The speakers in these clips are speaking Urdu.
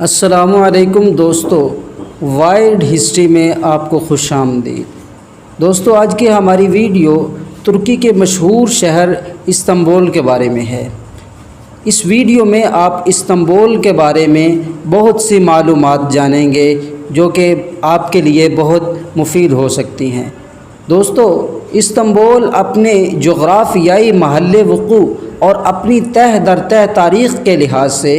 السلام علیکم دوستو، وائلڈ ہسٹری میں آپ کو خوش آمدید۔ دوستو، آج کی ہماری ویڈیو ترکی کے مشہور شہر استنبول کے بارے میں ہے۔ اس ویڈیو میں آپ استنبول کے بارے میں بہت سی معلومات جانیں گے جو کہ آپ کے لیے بہت مفید ہو سکتی ہیں۔ دوستو، استنبول اپنے جغرافیائی محل وقوع اور اپنی تہ در تہ تاریخ کے لحاظ سے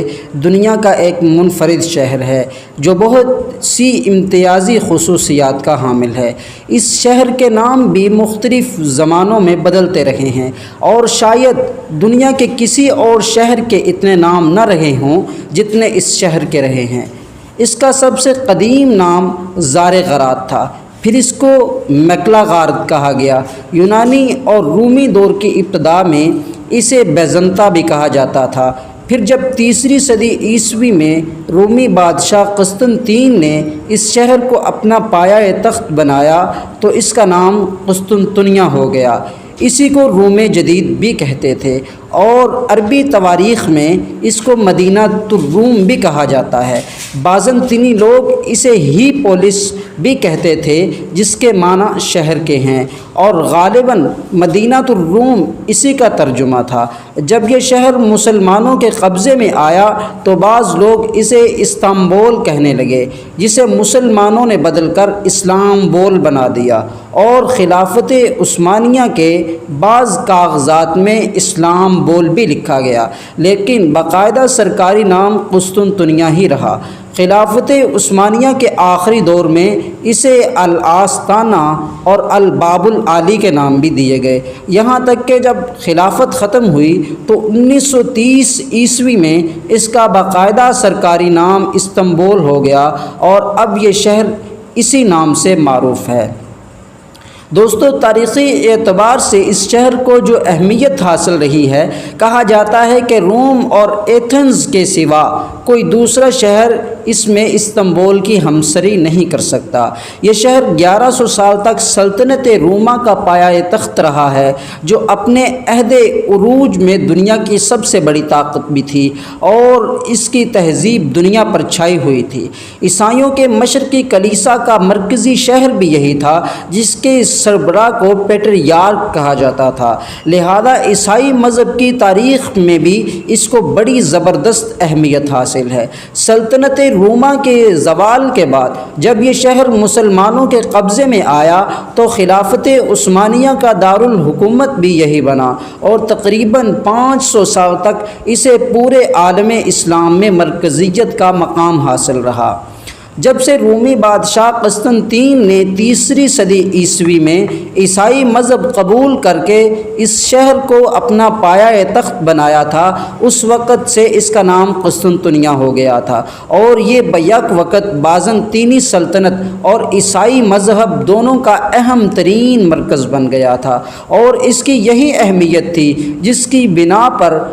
دنیا کا ایک منفرد شہر ہے جو بہت سی امتیازی خصوصیات کا حامل ہے۔ اس شہر کے نام بھی مختلف زمانوں میں بدلتے رہے ہیں اور شاید دنیا کے کسی اور شہر کے اتنے نام نہ رہے ہوں جتنے اس شہر کے رہے ہیں۔ اس کا سب سے قدیم نام زارغرات تھا، پھر اس کو مکلاغارد کہا گیا۔ یونانی اور رومی دور کی ابتدا میں اسے بیزنطہ بھی کہا جاتا تھا۔ پھر جب تیسری صدی عیسوی میں رومی بادشاہ قسطنطین نے اس شہر کو اپنا پایہ تخت بنایا تو اس کا نام قسطنطنیہ ہو گیا۔ اسی کو روم جدید بھی کہتے تھے اور عربی تواریخ میں اس کو مدینہ الروم بھی کہا جاتا ہے۔ بازنطینی لوگ اسے ہی پولس بھی کہتے تھے جس کے معنی شہر کے ہیں، اور غالباً مدینہ الروم اسی کا ترجمہ تھا۔ جب یہ شہر مسلمانوں کے قبضے میں آیا تو بعض لوگ اسے استنبول کہنے لگے، جسے مسلمانوں نے بدل کر اسلام بول بنا دیا، اور خلافت عثمانیہ کے بعض کاغذات میں اسلام بول بھی لکھا گیا، لیکن باقاعدہ سرکاری نام قسطنطنیہ ہی رہا۔ خلافت عثمانیہ کے آخری دور میں اسے الآستانہ اور الباب العالی کے نام بھی دیے گئے، یہاں تک کہ جب خلافت ختم ہوئی تو 1930 عیسوی میں اس کا باقاعدہ سرکاری نام استنبول ہو گیا اور اب یہ شہر اسی نام سے معروف ہے۔ دوستو، تاریخی اعتبار سے اس شہر کو جو اہمیت حاصل رہی ہے، کہا جاتا ہے کہ روم اور ایتھنز کے سوا کوئی دوسرا شہر اس میں استنبول کی ہمسری نہیں کر سکتا۔ یہ شہر 1100 سال تک سلطنت روما کا پایہ تخت رہا ہے، جو اپنے عہد عروج میں دنیا کی سب سے بڑی طاقت بھی تھی اور اس کی تہذیب دنیا پر چھائی ہوئی تھی۔ عیسائیوں کے مشرقی کلیسا کا مرکزی شہر بھی یہی تھا، جس کے سربراہ کو پیٹریارک کہا جاتا تھا، لہذا عیسائی مذہب کی تاریخ میں بھی اس کو بڑی زبردست اہمیت حاصل ہے۔ سلطنت روما کے زوال کے بعد جب یہ شہر مسلمانوں کے قبضے میں آیا تو خلافت عثمانیہ کا دارالحکومت بھی یہی بنا اور تقریباً 500 سال تک اسے پورے عالم اسلام میں مرکزیت کا مقام حاصل رہا۔ جب سے رومی بادشاہ قسطنطین نے تیسری صدی عیسوی میں عیسائی مذہب قبول کر کے اس شہر کو اپنا پایہ تخت بنایا تھا، اس وقت سے اس کا نام قسطنطنیہ ہو گیا تھا، اور یہ بیک وقت بازنطینی سلطنت اور عیسائی مذہب دونوں کا اہم ترین مرکز بن گیا تھا، اور اس کی یہی اہمیت تھی جس کی بنا پر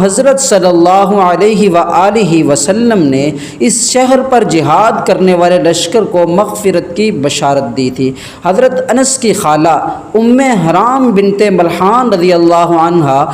حضرت صلی اللہ علیہ وآلہ وسلم نے اس شہر پر جہاد کرنے والے لشکر کو مغفرت کی بشارت دی تھی۔ حضرت انس کی خالہ ام حرام بنت ملحان رضی اللہ عنہا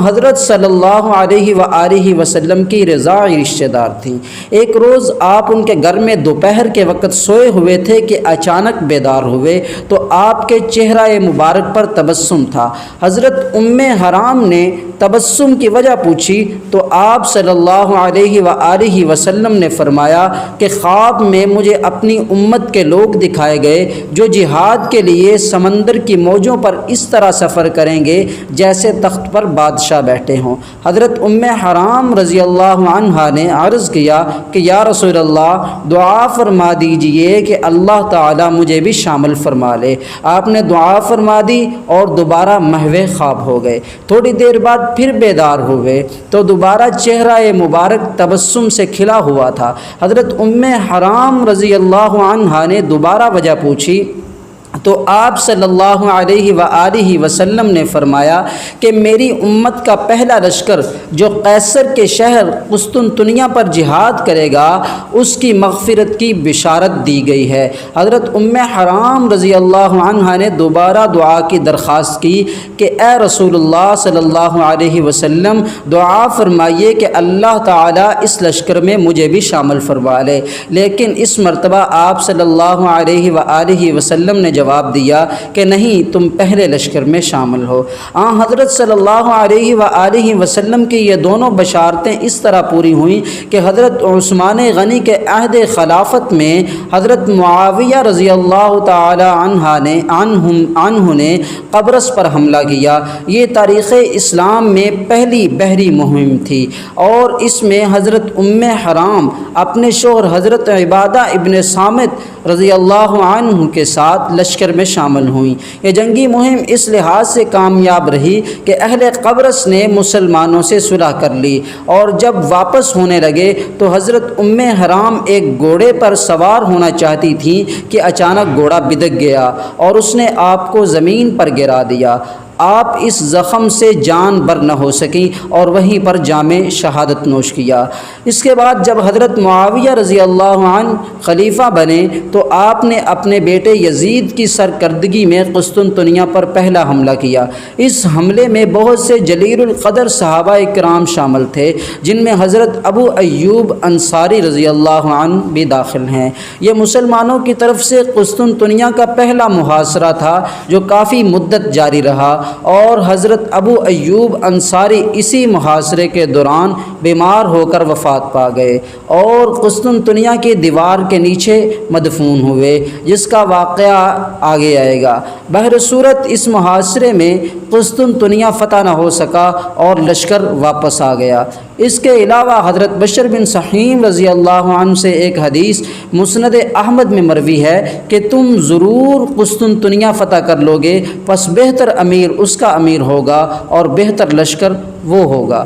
حضرت صلی اللہ علیہ وآلہ وسلم کی رضاعی رشتہ دار تھیں۔ ایک روز آپ ان کے گھر میں دوپہر کے وقت سوئے ہوئے تھے کہ اچانک بیدار ہوئے تو آپ کے چہرہ مبارک پر تبسم تھا۔ حضرت ام حرام نے تبسم کی وجہ پوچھی تو آپ صلی اللہ علیہ وآلہ وسلم نے فرمایا کہ خواب میں مجھے اپنی امت کے لوگ دکھائے گئے جو جہاد کے لیے سمندر کی موجوں پر اس طرح سفر کریں گے جیسے تخت پر بادشاہ بیٹھے ہوں۔ حضرت ام حرام رضی اللہ عنہا نے عرض کیا کہ یا رسول اللہ، دعا فرما دیجئے کہ اللہ تعالی مجھے بھی شامل فرما لے۔ آپ نے دعا فرما دی اور دوبارہ محو خواب ہو گئے۔ تھوڑی دیر بعد پھر بیدار ہوئے تو دوبارہ چہرہ مبارک تبسم سے کھلا ہوا تھا۔ حضرت ام حرام رضی اللہ عنہا نے دوبارہ وجہ پوچھی تو آپ صلی اللہ علیہ وآلہ وسلم نے فرمایا کہ میری امت کا پہلا لشکر جو قیصر کے شہر قسطنطنیہ پر جہاد کرے گا اس کی مغفرت کی بشارت دی گئی ہے۔ حضرت حرام رضی اللہ عنہا نے دوبارہ دعا کی درخواست کی کہ اے رسول اللہ صلی اللہ علیہ وسلم دعا فرمائیے کہ اللہ تعالیٰ اس لشکر میں مجھے بھی شامل فرما لے، لیکن اس مرتبہ آپ صلی اللہ علیہ وآلہ وسلم نے جواب دیا کہ نہیں، تم پہلے لشکر میں شامل ہو۔ حضرت صلی اللہ علیہ وآلہ وسلم کی یہ دونوں بشارتیں اس طرح پوری ہوئیں کہ حضرت عثمان غنی کے عہد خلافت میں حضرت معاویہ رضی اللہ تعالی عنہ نے قبرص پر حملہ کیا۔ یہ تاریخ اسلام میں پہلی بحری مہم تھی اور اس میں حضرت حرام اپنے شوہر حضرت عبادہ ابن صامت رضی اللہ عنہ کے ساتھ لشکر میں شامل ہوئیں۔ یہ جنگی مہم اس لحاظ سے کامیاب رہی کہ اہل قبرص نے مسلمانوں سے صلح کر لی، اور جب واپس ہونے لگے تو حضرت حرام ایک گھوڑے پر سوار ہونا چاہتی تھیں کہ اچانک گھوڑا بدک گیا اور اس نے آپ کو زمین پر گرا دیا۔ آپ اس زخم سے جان بر نہ ہو سکیں اور وہیں پر جام شہادت نوش کیا۔ اس کے بعد جب حضرت معاویہ رضی اللہ عنہ خلیفہ بنے تو آپ نے اپنے بیٹے یزید کی سرکردگی میں قسطنطنیہ پر پہلا حملہ کیا۔ اس حملے میں بہت سے جلیل القدر صحابہ کرام شامل تھے، جن میں حضرت ابو ایوب انصاری رضی اللہ عنہ بھی داخل ہیں۔ یہ مسلمانوں کی طرف سے قسطنطنیہ کا پہلا محاصرہ تھا جو کافی مدت جاری رہا، اور حضرت ابو ایوب انصاری اسی محاصرے کے دوران بیمار ہو کر وفات پا گئے اور قسطنطنیہ کی دیوار کے نیچے مدفون ہوئے، جس کا واقعہ آگے آئے گا۔ بہر صورت اس محاصرے میں قسطنطنیہ فتح نہ ہو سکا اور لشکر واپس آ گیا۔ اس کے علاوہ حضرت بشر بن سحیم رضی اللہ عنہ سے ایک حدیث مسند احمد میں مروی ہے کہ تم ضرور قسطنطنیہ فتح کر لوگے، پس بہتر امیر اس کا امیر ہوگا اور بہتر لشکر وہ ہوگا۔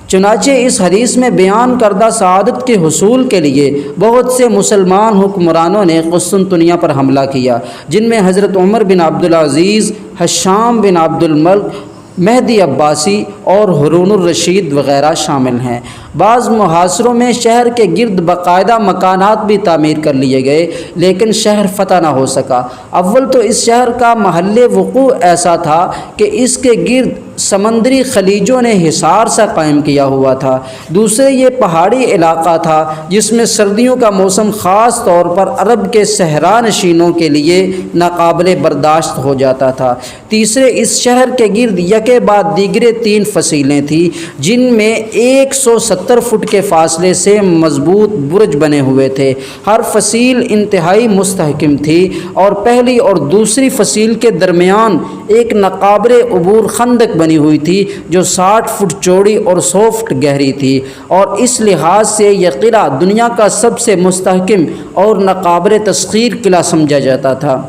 چنانچہ اس حدیث میں بیان کردہ سعادت کے حصول کے لیے بہت سے مسلمان حکمرانوں نے قسطنطنیہ پر حملہ کیا، جن میں حضرت عمر بن عبدالعزیز، حشام بن عبد الملک، مہدی عباسی اور ہارون الرشید وغیرہ شامل ہیں۔ بعض محاصروں میں شہر کے گرد باقاعدہ مکانات بھی تعمیر کر لیے گئے، لیکن شہر فتح نہ ہو سکا۔ اول تو اس شہر کا محل وقوع ایسا تھا کہ اس کے گرد سمندری خلیجوں نے حصار سا قائم کیا ہوا تھا۔ دوسرے یہ پہاڑی علاقہ تھا جس میں سردیوں کا موسم خاص طور پر عرب کے صحرا نشینوں کے لیے ناقابل برداشت ہو جاتا تھا۔ تیسرے اس شہر کے گرد یکے بعد دیگرے 3 فصیلیں تھیں، جن میں 170 فٹ کے فاصلے سے مضبوط برج بنے ہوئے تھے۔ ہر فصیل انتہائی مستحکم تھی اور پہلی اور دوسری فصیل کے درمیان ایک ناقابل عبور خندق بنی ہوئی تھی جو 60 فٹ چوڑی اور 100 فٹ گہری تھی، اور اس لحاظ سے یہ قلعہ دنیا کا سب سے مستحکم اور ناقابل تسخیر قلعہ سمجھا جاتا تھا۔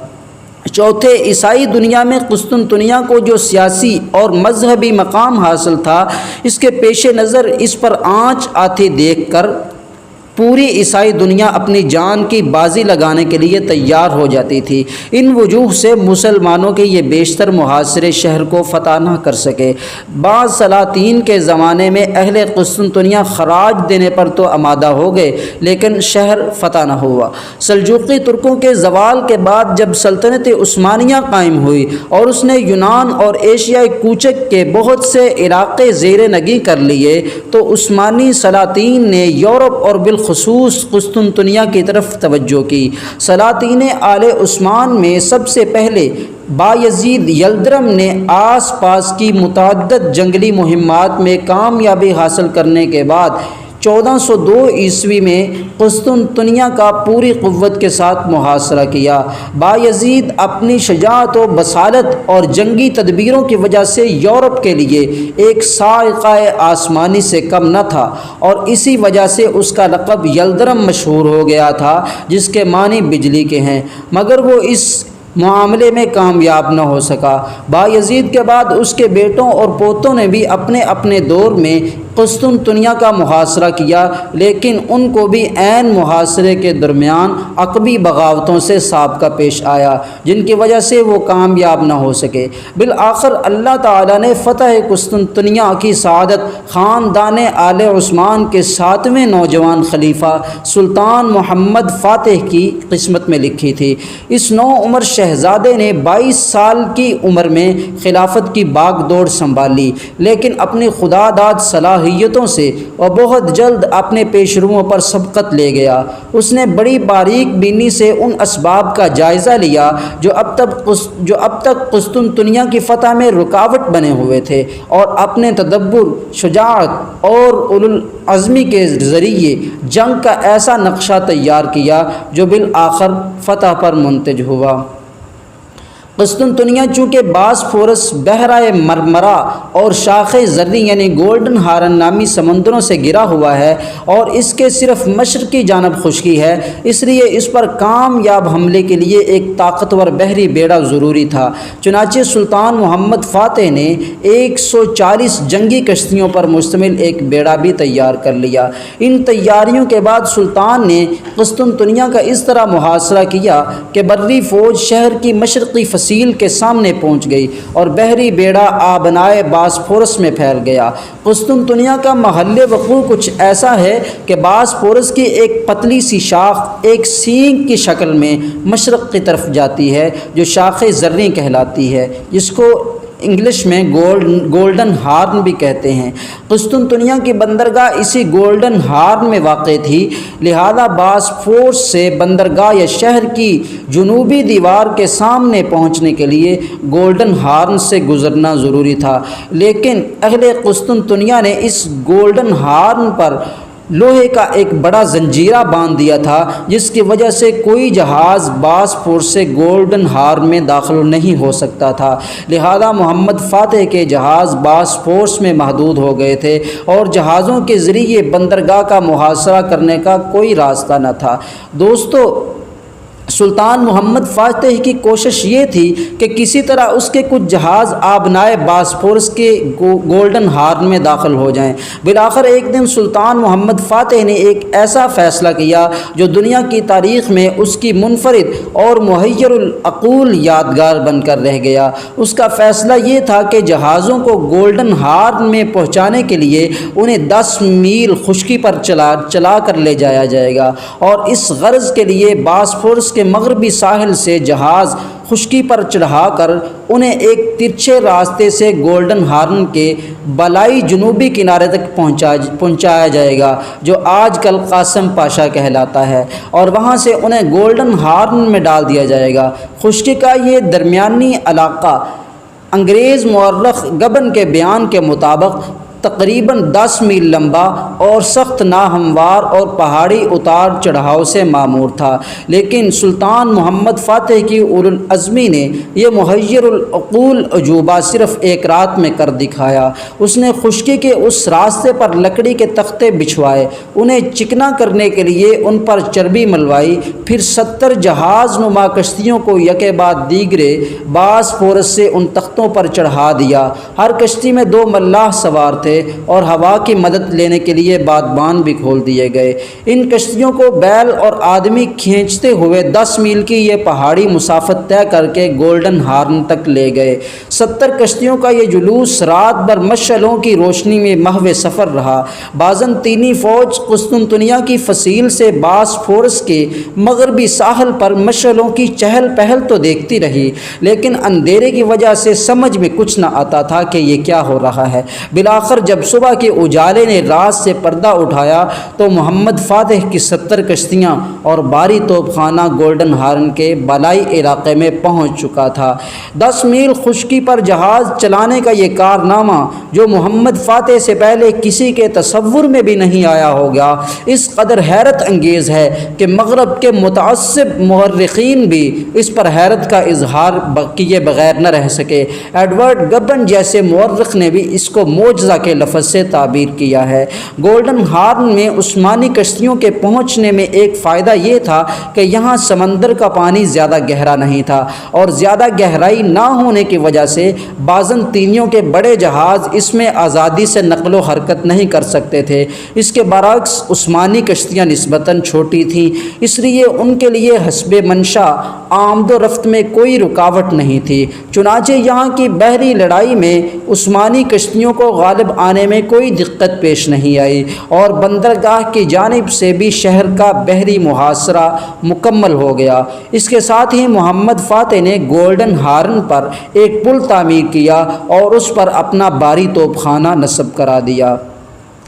چوتھے، عیسائی دنیا میں قسطنطنیہ کو جو سیاسی اور مذہبی مقام حاصل تھا، اس کے پیش نظر اس پر آنچ آتی دیکھ کر پوری عیسائی دنیا اپنی جان کی بازی لگانے کے لیے تیار ہو جاتی تھی۔ ان وجوہ سے مسلمانوں کے یہ بیشتر محاصرے شہر کو فتح نہ کر سکے۔ بعض سلاطین کے زمانے میں اہل قسطنطنیہ خراج دینے پر تو آمادہ ہو گئے، لیکن شہر فتح نہ ہوا۔ سلجوقی ترکوں کے زوال کے بعد جب سلطنت عثمانیہ قائم ہوئی اور اس نے یونان اور ایشیائی کوچک کے بہت سے علاقے زیر نگی کر لیے، تو عثمانی سلاطین نے یورپ اور بالخصوص قسطنطنیہ کی طرف توجہ کی۔ سلاطین آل عثمان میں سب سے پہلے بایزید یلدرم نے آس پاس کی متعدد جنگلی مہمات میں کامیابی حاصل کرنے کے بعد 1402 عیسوی میں قسطنطنیہ کا پوری قوت کے ساتھ محاصرہ کیا۔ بایزید اپنی شجاعت و بصالت اور جنگی تدبیروں کی وجہ سے یورپ کے لیے ایک صاعقہ آسمانی سے کم نہ تھا، اور اسی وجہ سے اس کا لقب یلدرم مشہور ہو گیا تھا، جس کے معنی بجلی کے ہیں۔ مگر وہ اس معاملے میں کامیاب نہ ہو سکا۔ بایزید کے بعد اس کے بیٹوں اور پوتوں نے بھی اپنے اپنے دور میں قسطنطنیہ کا محاصرہ کیا، لیکن ان کو بھی عین محاصرے کے درمیان عقبی بغاوتوں سے سابقہ پیش آیا، جن کی وجہ سے وہ کامیاب نہ ہو سکے۔ بالآخر اللہ تعالیٰ نے فتح قسطنطنیہ کی سعادت خاندان آل عثمان کے 7ویں نوجوان خلیفہ سلطان محمد فاتح کی قسمت میں لکھی تھی۔ اس نو عمر شہزادے نے 22 سال کی عمر میں خلافت کی باغ دوڑ سنبھالی، لیکن اپنی خدا داد صلاحیتوں سے اور بہت جلد اپنے پیشروؤں پر سبقت لے گیا۔ اس نے بڑی باریک بینی سے ان اسباب کا جائزہ لیا جو اب تک قسطنطنیہ کی فتح میں رکاوٹ بنے ہوئے تھے، اور اپنے تدبر، شجاعت اور اولو العزمی کے ذریعے جنگ کا ایسا نقشہ تیار کیا جو بالآخر فتح پر منتج ہوا۔ قسطنطنیہ چونکہ باسفورس، بحرۂ مرمرا اور شاخ زرعی یعنی گولڈن ہارن نامی سمندروں سے گھرا ہوا ہے اور اس کے صرف مشرقی جانب خشکی ہے، اس لیے اس پر کامیاب حملے کے لیے ایک طاقتور بحری بیڑا ضروری تھا۔ چنانچہ سلطان محمد فاتح نے 140 جنگی کشتیوں پر مشتمل ایک بیڑا بھی تیار کر لیا۔ ان تیاریوں کے بعد سلطان نے قسطنطنیہ کا اس طرح محاصرہ کیا کہ بری فوج شہر کی مشرقی فصیل کے سامنے پہنچ گئی اور بحری بیڑا آبنائے باسفورس میں پھیل گیا۔ قسطنطنیہ کا محل وقوع کچھ ایسا ہے کہ باسفورس کی ایک پتلی سی شاخ ایک سینگ کی شکل میں مشرق کی طرف جاتی ہے جو شاخ زرعی کہلاتی ہے، جس کو انگلش میں گولڈن ہارن بھی کہتے ہیں۔ قسطنطنیہ کی بندرگاہ اسی گولڈن ہارن میں واقع تھی، لہذا باسفورس سے بندرگاہ یا شہر کی جنوبی دیوار کے سامنے پہنچنے کے لیے گولڈن ہارن سے گزرنا ضروری تھا، لیکن اہل قسطنطنیہ نے اس گولڈن ہارن پر لوہے کا ایک بڑا زنجیرہ باندھ دیا تھا، جس کی وجہ سے کوئی جہاز باسفورس سے گولڈن ہارن میں داخل نہیں ہو سکتا تھا، لہذا محمد فاتح کے جہاز باسفورس میں محدود ہو گئے تھے اور جہازوں کے ذریعے بندرگاہ کا محاصرہ کرنے کا کوئی راستہ نہ تھا۔ دوستو، سلطان محمد فاتح کی کوشش یہ تھی کہ کسی طرح اس کے کچھ جہاز آبنائے باسفورس کے گولڈن ہارن میں داخل ہو جائیں۔ بالآخر ایک دن سلطان محمد فاتح نے ایک ایسا فیصلہ کیا جو دنیا کی تاریخ میں اس کی منفرد اور محیر العقول یادگار بن کر رہ گیا۔ اس کا فیصلہ یہ تھا کہ جہازوں کو گولڈن ہارن میں پہنچانے کے لیے انہیں 10 میل خشکی پر چلا کر لے جایا جائے گا، اور اس غرض کے لیے باسفورس کے مغربی ساحل سے جہاز خشکی پر چڑھا کر انہیں ایک ترچھے راستے سے گولڈن ہارن کے بالائی جنوبی کنارے تک پہنچایا جائے گا، جو آج کل قاسم پاشا کہلاتا ہے، اور وہاں سے انہیں گولڈن ہارن میں ڈال دیا جائے گا۔ خشکی کا یہ درمیانی علاقہ انگریز مورخ گبن کے بیان کے مطابق تقریباً 10 میل لمبا اور سخت ناہموار اور پہاڑی اتار چڑھاؤ سے معمور تھا، لیکن سلطان محمد فاتح کی اولو العزمی نے یہ محیر العقول عجوبہ صرف ایک رات میں کر دکھایا۔ اس نے خشکی کے اس راستے پر لکڑی کے تختے بچھوائے، انہیں چکنا کرنے کے لیے ان پر چربی ملوائی، پھر 70 جہاز نما کشتیوں کو یکے بعد دیگرے باسفورس سے ان تختوں پر چڑھا دیا۔ ہر کشتی میں 2 ملاح سوار تھے اور ہوا کی مدد لینے کے لیے بادبان بھی کھول دیے گئے۔ ان کشتیوں کو بیل اور آدمی کھینچتے ہوئے 10 میل کی یہ پہاڑی مسافت طے کر کے گولڈن ہارن تک لے گئے۔ 70 کشتیوں کا یہ جلوس رات بھر مشعلوں کی روشنی میں محو سفر رہا۔ بازنطینی فوج قسطنطنیہ کی فصیل سے باسفورس کے مغربی ساحل پر مشعلوں کی چہل پہل تو دیکھتی رہی، لیکن اندھیرے کی وجہ سے سمجھ میں کچھ نہ آتا تھا کہ یہ کیا ہو رہا ہے۔ بالآخر جب صبح کے اجالے نے رات سے پردہ اٹھایا تو محمد فاتح کی 70 کشتیاں اور بھاری توپ خانہ گولڈن ہارن کے بالائی علاقے میں پہنچ چکا تھا۔ 10 میل خشکی پر جہاز چلانے کا یہ کارنامہ، جو محمد فاتح سے پہلے کسی کے تصور میں بھی نہیں آیا ہوگا، اس قدر حیرت انگیز ہے کہ مغرب کے متعصب مورخین بھی اس پر حیرت کا اظہار کیے بغیر نہ رہ سکے۔ ایڈورڈ گبن جیسے مورخ نے بھی اس کو معجزہ کے لفظ سے تعبیر کیا ہے۔ گولڈن ہارن میں عثمانی کشتیوں کے پہنچنے میں ایک فائدہ یہ تھا کہ یہاں سمندر کا پانی زیادہ گہرا نہیں تھا، اور زیادہ گہرائی نہ ہونے کی وجہ سے بازنطینیوں کے بڑے جہاز اس میں آزادی سے نقل و حرکت نہیں کر سکتے تھے۔ اس کے برعکس عثمانی کشتیاں نسبتاً چھوٹی تھیں، اس لیے ان کے لیے حسب منشا آمد و رفت میں کوئی رکاوٹ نہیں تھی۔ چنانچہ یہاں کی بحری لڑائی میں عثمانی کشتیوں کو غالب آنے میں کوئی دقت پیش نہیں آئی، اور بندرگاہ کی جانب سے بھی شہر کا بحری محاصرہ مکمل ہو گیا۔ اس کے ساتھ ہی محمد فاتح نے گولڈن ہارن پر ایک پل تعمیر کیا اور اس پر اپنا بھاری توپ خانہ نصب کرا دیا۔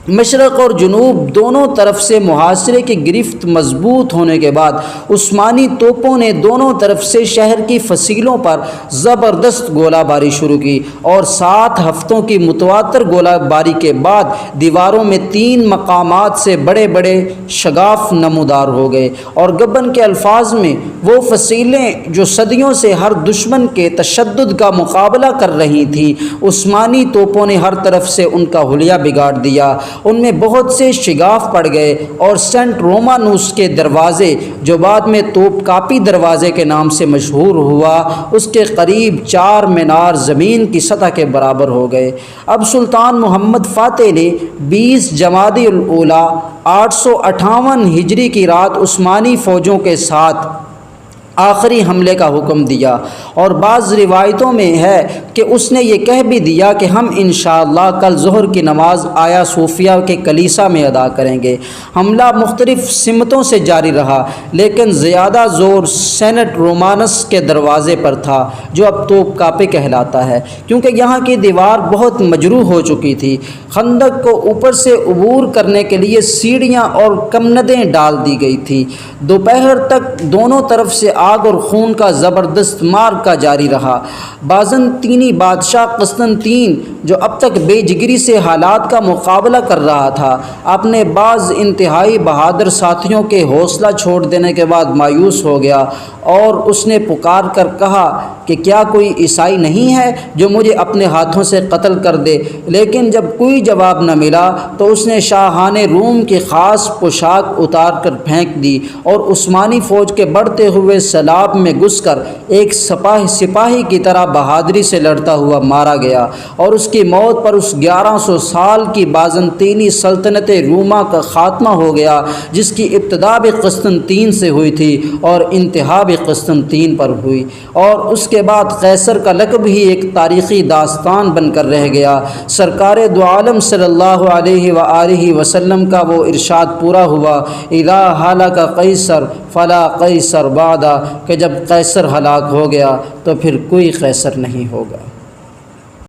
مشرق اور جنوب دونوں طرف سے محاصرے کی گرفت مضبوط ہونے کے بعد عثمانی توپوں نے دونوں طرف سے شہر کی فصیلوں پر زبردست گولہ باری شروع کی، اور 7 ہفتوں کی متواتر گولہ باری کے بعد دیواروں میں 3 مقامات سے بڑے بڑے شگاف نمودار ہو گئے، اور گبن کے الفاظ میں وہ فصیلیں جو صدیوں سے ہر دشمن کے تشدد کا مقابلہ کر رہی تھیں، عثمانی توپوں نے ہر طرف سے ان کا حلیہ بگاڑ دیا۔ ان میں بہت سے شگاف پڑ گئے، اور سینٹ رومانوس کے دروازے جو بعد میں توپ کاپی دروازے کے نام سے مشہور ہوا، اس کے قریب 4 مینار زمین کی سطح کے برابر ہو گئے۔ اب سلطان محمد فاتح نے 20 جمادی الاولیٰ 858 ہجری کی رات عثمانی فوجوں کے ساتھ آخری حملے کا حکم دیا، اور بعض روایتوں میں ہے کہ اس نے یہ کہہ بھی دیا کہ ہم انشاءاللہ کل ظہر کی نماز آیا صوفیہ کے کلیسا میں ادا کریں گے۔ حملہ مختلف سمتوں سے جاری رہا، لیکن زیادہ زور سینٹ رومانس کے دروازے پر تھا، جو اب توپ کاپے کہلاتا ہے، کیونکہ یہاں کی دیوار بہت مجروح ہو چکی تھی۔ خندق کو اوپر سے عبور کرنے کے لیے سیڑھیاں اور کمندیں ڈال دی گئی تھیں۔ دوپہر تک دونوں طرف سے آگ اور خون کا زبردست معرکہ جاری رہا۔ بازنطینی بادشاہ قسطنطین، جو اب تک بے جگری سے حالات کا مقابلہ کر رہا تھا، اپنے بعض انتہائی بہادر ساتھیوں کے حوصلہ چھوڑ دینے کے بعد مایوس ہو گیا، اور اس نے پکار کر کہا کہ کیا کوئی عیسائی نہیں ہے جو مجھے اپنے ہاتھوں سے قتل کر دے؟ لیکن جب کوئی جواب نہ ملا تو اس نے شاہان روم کی خاص پوشاک اتار کر پھینک دی، اور عثمانی فوج کے بڑھتے ہوئے سیلاب میں گھس کر ایک سپاہی کی طرح بہادری سے لڑتا ہوا مارا گیا، اور اس کی موت پر اس 1100 سال کی بازنطینی سلطنت روما کا خاتمہ ہو گیا، جس کی ابتدا بھی قسطنطین سے ہوئی تھی اور انتہا بھی قسطنطین پر ہوئی، اور اس کے بعد قیصر کا لقب ہی ایک تاریخی داستان بن کر رہ گیا۔ سرکار دو عالم صلی اللہ علیہ وآلہ وسلم کا وہ ارشاد پورا ہوا، اذا ہلک قیصر فلا قیصر بعد، کہ جب قیصر ہلاک ہو گیا تو پھر کوئی قیصر نہیں ہوگا۔